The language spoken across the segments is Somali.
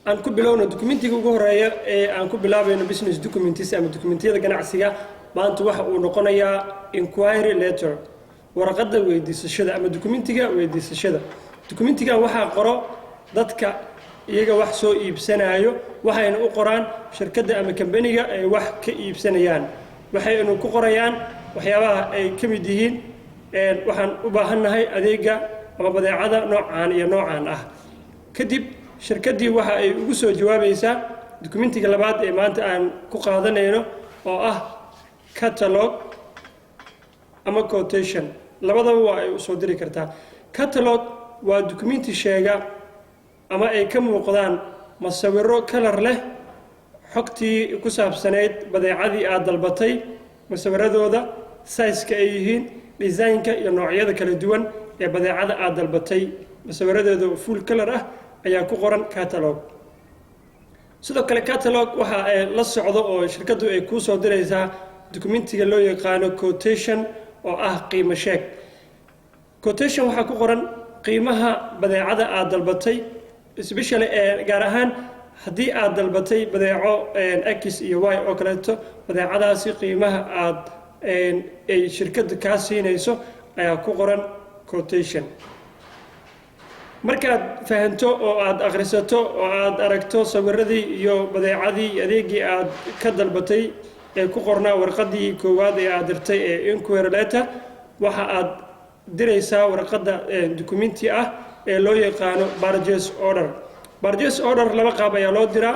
aan ku bilowno documentiga ugu horeeya ee aan ku bilaabayno business documents ama documentiyada ganacsiga maanta waxa uu noqonayaa inquiry letter warqadda weydiisashada ama documentiga weydiisashada documentiga waxa qoro dadka iyaga wax soo iibsanayo waxayna u qoraan shirkadda ama company-ga ay wax ka iibsanayaan waxayna ku qorayaan waxyaabaha ay ka mid yihiin waxaan u baahanahay adeega ama badeecada noocan iyo noocan ah kadib shirkaddii waxa ay ugu soo jawaabaysaa documentiga labaad ee maanta aan ku qaadanayno oo ah catalog ama quotation labadaba waa ay u soo diri kartaa catalog waa documenti sheega ama ay ka muuqdaan masawiro kalar leh xogtii ku saabsaneyd badeecadii aad dalbatay masawiradooda size-ka ay yihiin design-ka iyo noocyada kala duwan ee badeecada aad dalbatay masawiradooda full color ah ayaa ku qoran catalog sidoo kale catalog waxa ay la socdo oo shirkaddu ay ku soo diraysaa documentiga loo yaqaano quotation oo ah qiimo sheeg quotation waxa ku qoran qiimaha badeecada aad dalbatay especially gaar ahaan haddii aad dalbatay badeeco x iyo y oo kaleeto badeecadaasi qiimaha aad ay shirkadda kaa siinayso ayaa ku qoran quotation markaad fahanto oo aad akhrisato oo aad aragto sawiradii iyo badeecadii adeegii aad ka dalbatay ee ku qornaa warqaddii koowaad ee aad dirtay ee inquiry letter waxa aad diraysaa warqadda documenti ah ee loo yaqaano purchase order purchase order laba qaab ayaa loo diraa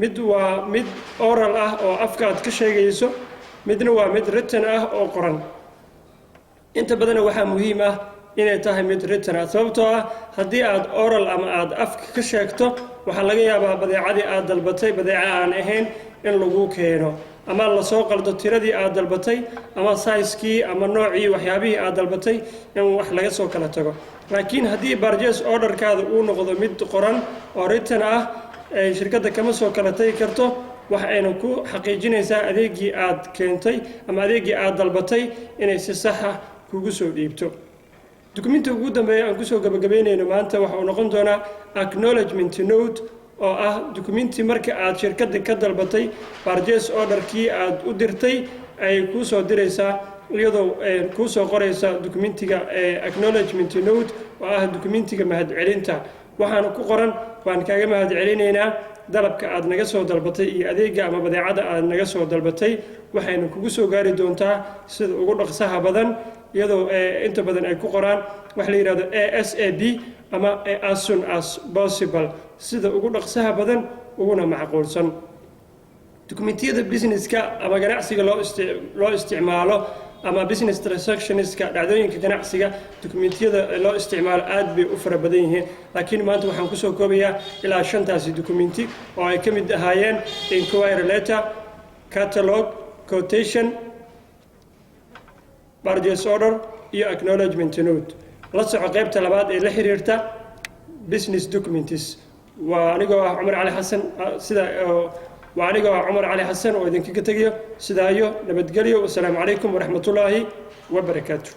mid waa mid oral ah oo afka aad ka sheegayso midna waa mid written ah oo qoran inta badan waxaa muhiim ah inay tahay mid written ah sababtoo ah haddii aad oral ama aad afka ka sheegto waxaa laga yaabaa badeecadii aad dalbatay badeeca aan ahayn in lagu keeno ama la soo qaldo tiradii aad dalbatay ama size-kii ama noocii waxyaabihii aad dalbatay in wax laga soo kala tago laakiin haddii purchase order-kaada uu noqdo mid qoran oo written ah shirkadda kama soo kala tagi karto wax ayna ku xaqiijinaysaa adeegii aad keentay ama adeegii aad dalbatay inay si sax ah kugu soo dhiibto documentiga ugu dambeeya aan kusoo gabagabeynayno maanta waxa uu noqon doonaa acknowledgement note oo ah documenti marka aad shirkadda ka dalbatay purchase order-kii aad u dirtay ay kuu soo diraysaa iyadoo kuu soo qoraysa documentiga acknowledgement note oo ah documentiga mahadcelinta waxaana ku qoran waan kaaga mahadcelinaynaa dalabka aad naga soo dalbatay iyo adeega ama badeecada aad naga soo dalbatay waxayna kugu soo gaari doontaa sida ugu dhaqsaha badan iyadoo inta badan ay ku qoraan wax la yidhahdo ASAP ama as soon as possible sida ugu dhaqsaha badan uguna macquulsan dokumentiyada businesska ama ganacsiga loo isticmaalo ama business transactionska dhacdooyinka ganacsiga dokumentiyada loo isticmaalo aad bay u fara badan yihiin laakiin maanta waxaan kusoo koobayaa ilaa 5taasi documenti oo ay ka mid ahaayeen inquiry letter catalog quotation purchase order iyo acknowledgement note la soco qaybta labaad ee la xiriirta business documents waa anigoo ah Cumar Cali Xasan waa anigoo ah Cumar Cali Xasan oo idinkaga tagayo sidaayo nabadgelyo wassalaamu calaykum waraxmatullaahi wabarakaatuh